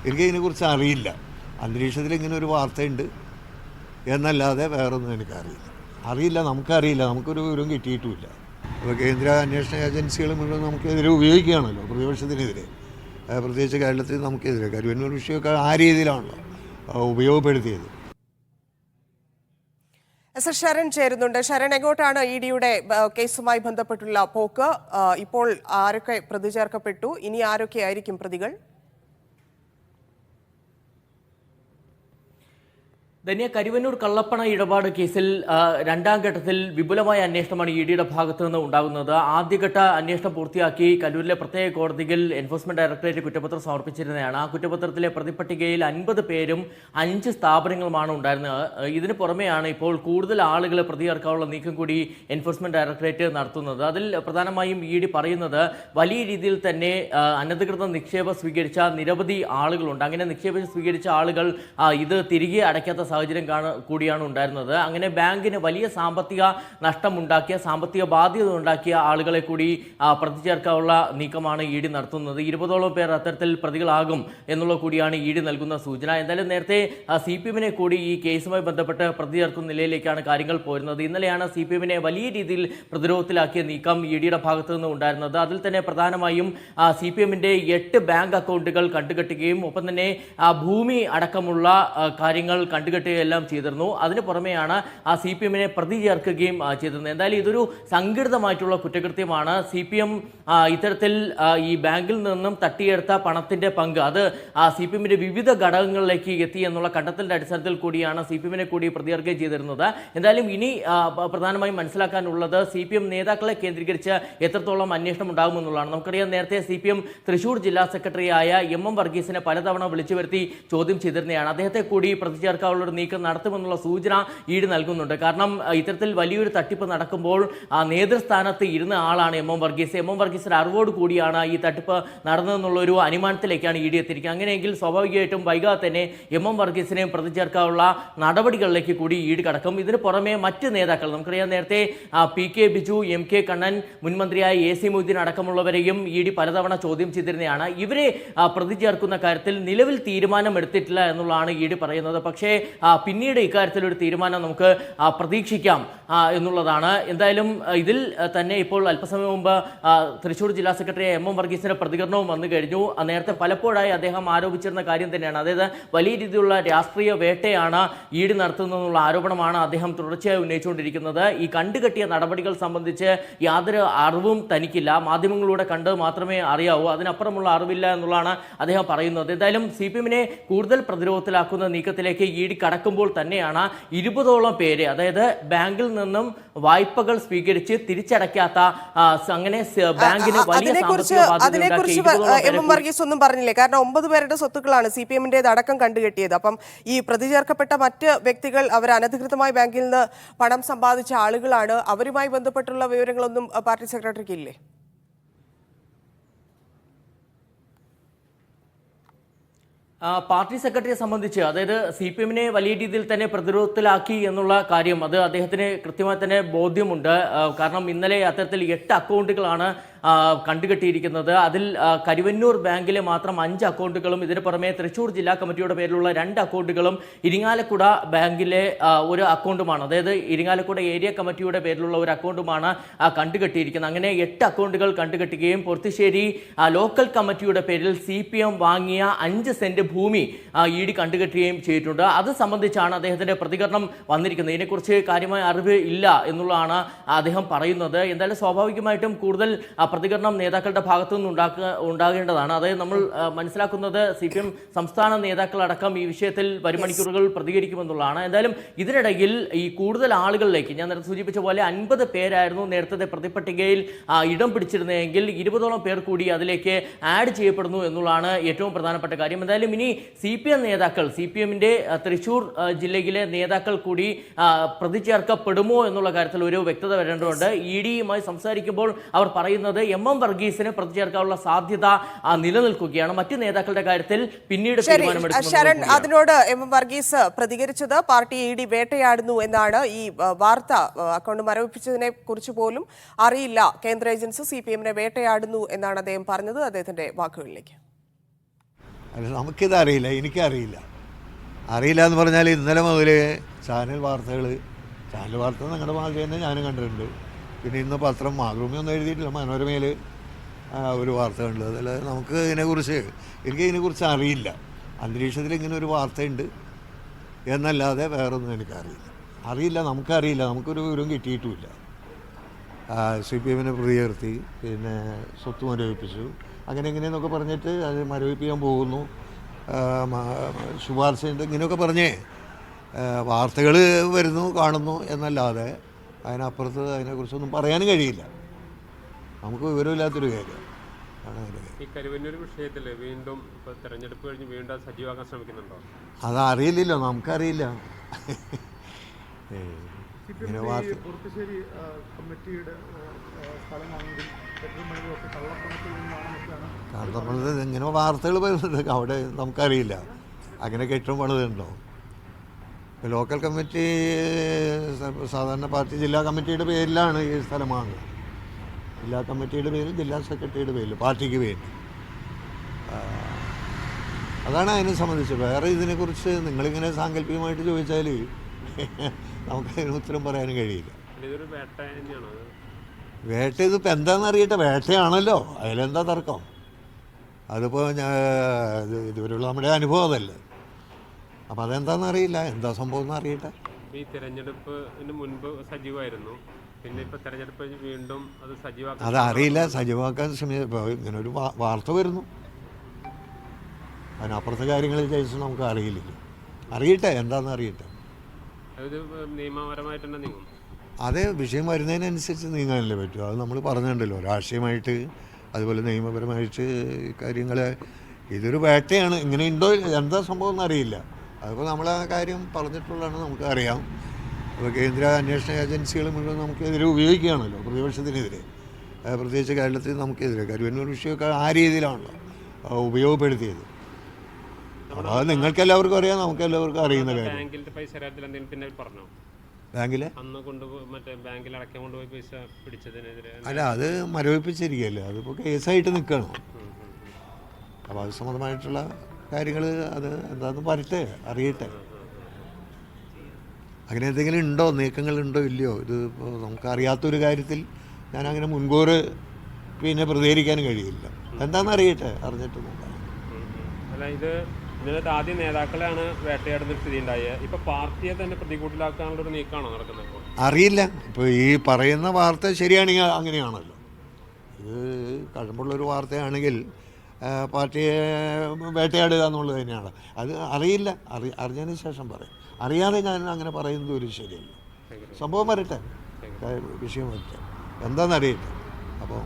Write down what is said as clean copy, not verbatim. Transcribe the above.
എനിക്കതിനെക്കുറിച്ച് അറിയില്ല. അന്തരീക്ഷത്തിൽ ഇങ്ങനെ ഒരു വാർത്തയുണ്ട് എന്നല്ലാതെ വേറൊന്നും അറിയില്ല. നമുക്കറിയില്ല, നമുക്കൊരു വിവരം കിട്ടിയിട്ടുമില്ല. അപ്പോൾ കേന്ദ്ര അന്വേഷണ ഏജൻസികൾ മുഴുവൻ നമുക്കെതിരെ ഉപയോഗിക്കുകയാണല്ലോ, പ്രതിപക്ഷത്തിനെതിരെ, പ്രത്യേകിച്ച് കേരളത്തിൽ നമുക്കെതിരെ. കരുവന്നൂർ വിഷയമൊക്കെ ആ രീതിയിലാണല്ലോ ഉപയോഗപ്പെടുത്തിയത്. എസ് എസ് ശരൺ ചേരുന്നുണ്ട്. ശരൺ, എങ്ങോട്ടാണ് ഇ ഡിയുടെ കേസുമായി ബന്ധപ്പെട്ടുള്ള പോക്ക്? ഇപ്പോൾ ആരൊക്കെ പ്രതി ചേർക്കപ്പെട്ടു? ഇനി ആരൊക്കെയായിരിക്കും പ്രതികൾ? ധന്യ, കരുവന്നൂർ കള്ളപ്പണ ഇടപാട് കേസിൽ രണ്ടാം ഘട്ടത്തിൽ വിപുലമായ അന്വേഷണമാണ് ഇ ഡിയുടെ ഭാഗത്തു നിന്ന് ഉണ്ടാകുന്നത്. ആദ്യഘട്ട അന്വേഷണം പൂർത്തിയാക്കി കല്ലൂരിലെ പ്രത്യേക കോടതിയിൽ എൻഫോഴ്സ്മെന്റ് ഡയറക്ടറേറ്റ് കുറ്റപത്രം സമർപ്പിച്ചിരുന്നതാണ്. ആ കുറ്റപത്രത്തിലെ പ്രതിപട്ടികയിൽ 50 പേരും 5 സ്ഥാപനങ്ങളുമാണ് ഉണ്ടായിരുന്നത്. ഇതിന് പുറമെയാണ് ഇപ്പോൾ കൂടുതൽ ആളുകളെ പ്രതി ചേർക്കാനുള്ള നീക്കം കൂടി എൻഫോഴ്സ്മെന്റ് ഡയറക്ടറേറ്റ് നടത്തുന്നത്. അതിൽ പ്രധാനമായും ഇ ഡി പറയുന്നത് വലിയ രീതിയിൽ തന്നെ അനധികൃത നിക്ഷേപം സ്വീകരിച്ച നിരവധി ആളുകളുണ്ട്. അങ്ങനെ നിക്ഷേപം സ്വീകരിച്ച ആളുകൾ ഇത് തിരികെ അടയ്ക്കാത്ത സാഹചര്യം കൂടിയാണ് ഉണ്ടായിരുന്നത്. അങ്ങനെ ബാങ്കിന് വലിയ സാമ്പത്തിക നഷ്ടമുണ്ടാക്കിയ, സാമ്പത്തിക ബാധ്യത ഉണ്ടാക്കിയ ആളുകളെ കൂടി പ്രതി ചേർക്കാനുള്ള നീക്കമാണ് ഇ ഡി നടത്തുന്നത്. 20ഓളം പേർ അത്തരത്തിൽ പ്രതികളാകും എന്നുള്ള കൂടിയാണ് ഇ ഡി നൽകുന്ന സൂചന. എന്തായാലും നേരത്തെ CPM-നെ കൂടി ഈ കേസുമായി ബന്ധപ്പെട്ട് പ്രതി ചേർക്കുന്ന നിലയിലേക്കാണ് കാര്യങ്ങൾ പോരുന്നത്. ഇന്നലെയാണ് CPM-നെ വലിയ രീതിയിൽ പ്രതിരോധത്തിലാക്കിയ നീക്കം ഇ ഡിയുടെ ഭാഗത്തു നിന്ന് ഉണ്ടായിരുന്നത്. അതിൽ തന്നെ പ്രധാനമായും CPM-ന്റെ 8 ബാങ്ക് അക്കൗണ്ടുകൾ കണ്ടുകെട്ടുകയും ഒപ്പം തന്നെ ഭൂമി അടക്കമുള്ള കാര്യങ്ങൾ കണ്ടുകെട്ടുകയെല്ലാം ചെയ്തിരുന്നു. അതിന് പുറമെയാണ് CPM-നെ പ്രതി ചേർക്കുകയും ചെയ്തിരുന്നത്. എന്തായാലും ഇതൊരു സംഘടിതമായിട്ടുള്ള കുറ്റകൃത്യമാണ്. CPM ഇത്തരത്തിൽ ഈ ബാങ്കിൽ നിന്നും തട്ടിയെടുത്ത പണത്തിന്റെ പങ്ക് അത് CPM-ന്റെ വിവിധ ഘടകങ്ങളിലേക്ക് എത്തി എന്നുള്ള കണ്ടെത്തലിന്റെ അടിസ്ഥാനത്തിൽ കൂടിയാണ് CPM-നെ കൂടി പ്രതി ചേർക്കുകയും ചെയ്തിരുന്നത്. എന്തായാലും ഇനി പ്രധാനമായും മനസ്സിലാക്കാനുള്ളത് CPM നേതാക്കളെ കേന്ദ്രീകരിച്ച് എത്രത്തോളം അന്വേഷണം ഉണ്ടാകുമെന്നുള്ളതാണ്. നമുക്കറിയാം, നേരത്തെ CPM തൃശൂർ ജില്ലാ സെക്രട്ടറിയായ MM വർഗീസിനെ പലതവണ വിളിച്ചു വരുത്തി ചോദ്യം ചെയ്തിരുന്നതാണ്. അദ്ദേഹത്തെ കൂടി പ്രതി ചേർക്കാനുള്ള ഒരു നീക്കം നടത്തുമെന്നുള്ള സൂചന ഇ ഡി നൽകുന്നുണ്ട്. കാരണം ഇത്തരത്തിൽ വലിയൊരു തട്ടിപ്പ് നടക്കുമ്പോൾ നേതൃസ്ഥാനത്ത് ഇരുന്ന ആളാണ് MM വർഗീസ്. MM വർഗീസിന്റെ അറിവോട് കൂടിയാണ് ഈ തട്ടിപ്പ് നടന്നതെന്നുള്ളൊരു അനുമാനത്തിലേക്കാണ് ഇ ഡി എത്തിയിരിക്കുന്നത്. അങ്ങനെയെങ്കിൽ സ്വാഭാവികമായിട്ടും വൈകാതെ തന്നെ MM വർഗീസിനെയും പ്രതി ചേർക്കാനുള്ള നടപടികളിലേക്ക് കൂടി ഇ ഡി കടക്കും. ഇതിന് പുറമെ മറ്റ് നേതാക്കൾ, നമുക്കറിയാം, നേരത്തെ PK ബിജു, MK കണ്ണൻ, മുൻമന്ത്രിയായ AC മൊയ്തീൻ അടക്കമുള്ളവരെയും ഇ ഡി പലതവണ ചോദ്യം ചെയ്തിരുന്നതാണ്. ഇവരെ പ്രതി ചേർക്കുന്ന കാര്യത്തിൽ നിലവിൽ തീരുമാനമെടുത്തിട്ടില്ല എന്നുള്ളതാണ് ഇ ഡി പറയുന്നത്. പക്ഷേ പിന്നീട് ഇക്കാര്യത്തിൽ ഒരു തീരുമാനം നമുക്ക് പ്രതീക്ഷിക്കാം എന്നുള്ളതാണ്. എന്തായാലും ഇതിൽ തന്നെ ഇപ്പോൾ അല്പസമയം മുമ്പ് തൃശൂർ ജില്ലാ സെക്രട്ടറി MM വർഗീസിന്റെ പ്രതികരണവും വന്നു കഴിഞ്ഞു. നേരത്തെ പലപ്പോഴായി അദ്ദേഹം ആരോപിച്ചിരുന്ന കാര്യം തന്നെയാണ്. അതായത് വലിയ രീതിയിലുള്ള രാഷ്ട്രീയ വേട്ടയാണ് ഇ ഡി നടത്തുന്നതെന്നുള്ള ആരോപണമാണ് അദ്ദേഹം തുടർച്ചയായി ഉന്നയിച്ചുകൊണ്ടിരിക്കുന്നത്. ഈ കണ്ടുകെട്ടിയ നടപടികൾ സംബന്ധിച്ച് യാതൊരു അറിവും തനിക്കില്ല, മാധ്യമങ്ങളിലൂടെ കണ്ട് മാത്രമേ അറിയാവൂ, അതിനപ്പുറമുള്ള അറിവില്ല എന്നുള്ളതാണ് അദ്ദേഹം പറയുന്നത്. എന്തായാലും CPM-നെ കൂടുതൽ പ്രതിരോധത്തിലാക്കുന്ന നീക്കത്തിലേക്ക് ഇ ഡി കടക്കുമ്പോൾ തന്നെയാണ് 20ഓളം പേര്, അതായത് ബാങ്കിൽ നിന്നും വായ്പകൾ സ്വീകരിച്ച് തിരിച്ചടയ്ക്കാത്ത, അങ്ങനെ ബാങ്കിന് വലിയ അതിനെക്കുറിച്ച് MM വർഗീസ് ഒന്നും പറഞ്ഞില്ലേ? കാരണം 9 പേരുടെ സ്വത്തുക്കളാണ് CPM-ന്റേത് അടക്കം കണ്ടുകെട്ടിയത്. അപ്പം ഈ പ്രതി ചേർക്കപ്പെട്ട മറ്റ് വ്യക്തികൾ അവർ അനധികൃതമായി ബാങ്കിൽ നിന്ന് പണം സമ്പാദിച്ച ആളുകളാണ്. അവരുമായി ബന്ധപ്പെട്ടുള്ള വിവരങ്ങളൊന്നും പാർട്ടി സെക്രട്ടറിക്ക് ഇല്ലേ? പാർട്ടി സെക്രട്ടറിയെ സംബന്ധിച്ച്, അതായത് CPM-നെ വലിയ രീതിയിൽ തന്നെ പ്രതിരോധത്തിലാക്കി എന്നുള്ള കാര്യം അത് അദ്ദേഹത്തിന് കൃത്യമായി തന്നെ ബോധ്യമുണ്ട്. കാരണം ഇന്നലെ അത്തരത്തിൽ 8 അക്കൗണ്ടുകളാണ് കണ്ടുകെട്ടിയിരിക്കുന്നത്. അതിൽ കരുവന്നൂർ ബാങ്കിലെ മാത്രം 5 അക്കൗണ്ടുകളും ഇതിന് പുറമെ തൃശൂർ ജില്ലാ കമ്മിറ്റിയുടെ പേരിലുള്ള 2 അക്കൗണ്ടുകളും ഇരിങ്ങാലക്കുട ബാങ്കിലെ ഒരു അക്കൗണ്ടുമാണ്, അതായത് ഇരിങ്ങാലക്കുട ഏരിയ കമ്മിറ്റിയുടെ പേരിലുള്ള ഒരു അക്കൗണ്ടുമാണ് കണ്ടുകെട്ടിയിരിക്കുന്നത്. അങ്ങനെ 8 അക്കൗണ്ടുകൾ കണ്ടുകെട്ടുകയും പൊർത്തിശ്ശേരി ലോക്കൽ കമ്മിറ്റിയുടെ പേരിൽ CPM വാങ്ങിയ 5 സെന്റ് ഭൂമി ഇ ഡി കണ്ടുകെട്ടുകയും ചെയ്തിട്ടുണ്ട്. അത് സംബന്ധിച്ചാണ് അദ്ദേഹത്തിന്റെ പ്രതികരണം വന്നിരിക്കുന്നത്. ഇതിനെക്കുറിച്ച് കാര്യമായ അറിവ് ഇല്ല എന്നുള്ളതാണ് അദ്ദേഹം പറയുന്നത്. എന്തായാലും സ്വാഭാവികമായിട്ടും കൂടുതൽ പ്രതികരണം നേതാക്കളുടെ ഭാഗത്തു നിന്ന് ഉണ്ടാകേണ്ടതാണ്. അതായത് നമ്മൾ മനസ്സിലാക്കുന്നത് CPM സംസ്ഥാന നേതാക്കളടക്കം ഈ വിഷയത്തിൽ വരും മണിക്കൂറുകൾ പ്രതികരിക്കുമെന്നുള്ളതാണ്. എന്തായാലും ഇതിനിടയിൽ ഈ കൂടുതൽ ആളുകളിലേക്ക്, ഞാൻ നേരത്തെ സൂചിപ്പിച്ച പോലെ 50 പേരായിരുന്നു നേരത്തെ പ്രതിപട്ടികയിൽ ഇടം പിടിച്ചിരുന്നതെങ്കിൽ 20ഓളം പേർ കൂടി അതിലേക്ക് ആഡ് ചെയ്യപ്പെടുന്നു എന്നുള്ളതാണ് ഏറ്റവും പ്രധാനപ്പെട്ട കാര്യം. എന്തായാലും ഇനി CPM നേതാക്കൾ, CPM-ന്റെ തൃശൂർ ജില്ലയിലെ നേതാക്കൾ കൂടി പ്രതി ചേർക്കപ്പെടുമോ എന്നുള്ള കാര്യത്തിൽ ഒരു വ്യക്തത വരേണ്ടതുണ്ട്. ഇ ഡിയുമായി സംസാരിക്കുമ്പോൾ അവർ പറയുന്നത് MM വർഗീസിനെ പ്രതി ചേർക്കാനുള്ള സാധ്യത നിലനിൽക്കുകയാണ്. മറ്റു നേതാക്കളുടെ കാര്യത്തിൽ പിന്നീട് തീരുമാനമെടുക്കും. ശരൺ, അതിനോട് MM വർഗീസ് പ്രതികരിച്ചത് പാർട്ടി ഇ ഡി വേട്ടയാടുന്നു എന്നാണ്. ഈ വാർത്ത അക്കൗണ്ട് മരവിപ്പിച്ചതിനെ കുറിച്ച് പോലും അറിയില്ല, കേന്ദ്ര ഏജൻസി CPM-നെ വേട്ടയാടുന്നു എന്നാണ് അദ്ദേഹം പറഞ്ഞത്. അദ്ദേഹത്തിന്റെ വാക്കുകളിലേക്ക്. അല്ല നമുക്കിത് അറിയില്ല, എനിക്കറിയില്ല. അറിയില്ല എന്ന് പറഞ്ഞാൽ ഇന്നലെ മുതൽ ചാനൽ വാർത്ത നിങ്ങളുടെ മാധ്യമം തന്നെ ഞാനും കണ്ടിട്ടുണ്ട്. പിന്നെ ഇന്ന് പത്രം മാതൃഭൂമിയൊന്നും എഴുതിയിട്ടില്ല, മനോരമയിൽ ഒരു വാർത്ത കണ്ടത്. അതല്ല നമുക്ക് എനിക്കിതിനെക്കുറിച്ച് അറിയില്ല. അന്തരീക്ഷത്തിൽ ഇങ്ങനെ ഒരു വാർത്തയുണ്ട് എന്നല്ലാതെ വേറൊന്നും അറിയില്ല, നമുക്കറിയില്ല, നമുക്കൊരു വിവരം കിട്ടിയിട്ടുമില്ല. CPM പ്രതി ചേർത്തി, പിന്നെ സ്വത്ത് മരവിപ്പിച്ചു, അങ്ങനെ ഇങ്ങനെയെന്നൊക്കെ പറഞ്ഞിട്ട് അത് മരവിപ്പിക്കാൻ പോകുന്നു, ശുപാർശ ഇങ്ങനെയൊക്കെ പറഞ്ഞേ വാർത്തകൾ വരുന്നു കാണുന്നു എന്നല്ലാതെ അതിനപ്പുറത്ത് അതിനെക്കുറിച്ചൊന്നും പറയാനും കഴിയില്ല. നമുക്ക് വിവരമില്ലാത്തൊരു കാര്യം ആണ്. ഈ കരുവന്നൂർ വിഷയത്തിൽ വീണ്ടും ഇപ്പോൾ തെരഞ്ഞെടുപ്പ് കഴിഞ്ഞ് വീണ്ടും സജീവമാക്കാൻ ശ്രമിക്കുന്നുണ്ടോ? അതറിയില്ലല്ലോ, നമുക്കറിയില്ല. ഇങ്ങനെ പുറത്തുശ്ശേരി കമ്മിറ്റിയുടെ സ്ഥലമാണെങ്കിൽ കള്ളപ്പണത് ഇങ്ങനെ വാർത്തകൾ വരുന്നുണ്ട്, അവിടെ നമുക്കറിയില്ല അങ്ങനെ കെട്ടും പണിതുണ്ടോ. ലോക്കൽ കമ്മിറ്റി സാധാരണ പാർട്ടി ജില്ലാ കമ്മിറ്റിയുടെ പേരിലാണ് ഈ സ്ഥലം വാങ്ങുന്നത്. ജില്ലാ കമ്മിറ്റിയുടെ പേരിൽ, ജില്ലാ സെക്രട്ടറിയുടെ പേരിൽ, പാർട്ടിക്ക് വേണ്ടി. അതാണ് അതിനെ സംബന്ധിച്ച്. വേറെ ഇതിനെക്കുറിച്ച് നിങ്ങളിങ്ങനെ സാങ്കല്പികമായിട്ട് ചോദിച്ചാൽ നമുക്കതിന് ഉത്തരം പറയാനും കഴിയില്ല. ഇതൊരു വേട്ട തന്നെയാണോ? വേട്ട ഇതിപ്പോൾ എന്താണെന്ന് അറിയട്ടെ, വേട്ടയാണല്ലോ, അതിലെന്താ തർക്കം. അതിപ്പോൾ ഇതുവരെയുള്ള നമ്മുടെ അനുഭവം അതല്ലേ. അപ്പം അതെന്താണെന്ന് അറിയില്ല, എന്താ സംഭവം എന്ന് അറിയട്ടെ. ഈ തിരഞ്ഞെടുപ്പിന് മുൻപ് സജീവമായിരുന്നു, പിന്നെ ഇപ്പോൾ തിരഞ്ഞെടുപ്പ് കഴിഞ്ഞ് വീണ്ടും അത് സജീവമാക്കാൻ അതറിയില്ല. സജീവമാക്കാൻ ഇപ്പോൾ ഇങ്ങനെ ഒരു വാർത്ത വരുന്നു, അതിനപ്പുറത്തെ കാര്യങ്ങളിൽ ചോദിച്ചാൽ നമുക്ക് അറിയട്ടെ, എന്താണെന്ന് അറിയട്ടെ. അത് നിയമപരമായിട്ട് തന്നെ നീങ്ങും. അതേ വിഷയം വരുന്നതിനനുസരിച്ച് നീങ്ങാനല്ലേ പറ്റൂ. അത് നമ്മൾ പറഞ്ഞിട്ടുണ്ടല്ലോ, രാഷ്ട്രീയമായിട്ട് അതുപോലെ നിയമപരമായിട്ട് കാര്യങ്ങൾ. ഇതൊരു വേട്ടയാണ്, ഇങ്ങനെ ഉണ്ടോ എന്താ സംഭവം എന്നറിയില്ല. അതിപ്പോൾ നമ്മൾ ആ കാര്യം പറഞ്ഞിട്ടുള്ളതാണ്, നമുക്കറിയാം. അപ്പോൾ കേന്ദ്ര അന്വേഷണ ഏജൻസികൾ മുഴുവൻ നമുക്കെതിരെ ഉപയോഗിക്കുകയാണല്ലോ, പ്രതിപക്ഷത്തിനെതിരെ, പ്രത്യേകിച്ച് കേരളത്തിൽ നമുക്കെതിരെ. കരുവന്നൂർ വിഷയമൊക്കെ ആ രീതിയിലാണല്ലോ ഉപയോഗപ്പെടുത്തിയത്. അപ്പോൾ അത് നിങ്ങൾക്കെല്ലാവർക്കും അറിയാം, നമുക്കെല്ലാവർക്കും അറിയുന്ന കാര്യം. ബാങ്കിന്റെ പൈസ പിന്നെ പറഞ്ഞോ? ബാങ്കിലെ അന്ന് മറ്റേ ബാങ്കിൽ അടയ്ക്കാൻ കൊണ്ടുപോയി പൈസ പിടിച്ചതിനെതിരെ അല്ല, അത് മരവിപ്പിച്ചിരിക്കുകയല്ലേ, അതിപ്പോൾ കേസായിട്ട് നിൽക്കണം. അപ്പോൾ അത് സംബന്ധമായിട്ടുള്ള കാര്യങ്ങൾ അത് എന്താണെന്ന് വരട്ടെ, അറിയട്ടെ. അങ്ങനെ എന്തെങ്കിലും ഉണ്ടോ, നീക്കങ്ങളുണ്ടോ ഇല്ലയോ, ഇത് ഇപ്പോൾ നമുക്കറിയാത്തൊരു കാര്യത്തിൽ ഞാനങ്ങനെ മുൻകൂർ പിന്നെ പ്രതികരിക്കാനും കഴിയില്ല. എന്താണെന്ന് അറിയട്ടെ, അറിഞ്ഞിട്ട് നോക്കാം. അല്ല, ഇതിനകത്ത് ആദ്യം നേതാക്കളെയാണ് വേട്ടയാടുന്ന സ്ഥിതി ഉണ്ടായത്. ഇപ്പൊ പാർട്ടിയെ തന്നെ പ്രതികൂട്ടിലാക്കാനുള്ളൊരു നീക്കമാണോ നടക്കുന്നത്? ഇപ്പോൾ അറിയില്ല. ഇപ്പോൾ ഈ പറയുന്ന വാർത്ത ശരിയാണെങ്കിൽ അങ്ങനെയാണല്ലോ. ഇത് കഴമ്പുള്ളൊരു വാർത്തയാണെങ്കിൽ പാർട്ടിയെ വേട്ടയാടുക എന്നുള്ളത് തന്നെയാണ്. അത് അറിയില്ല, അറിഞ്ഞതിന് ശേഷം പറയും. അറിയാതെ ഞാൻ അങ്ങനെ പറയുന്നത് ഒരു ശരിയല്ല. സംഭവം വരട്ടെ, വിഷയം വരട്ടെ, എന്താണെന്നറിയട്ടെ. അപ്പോൾ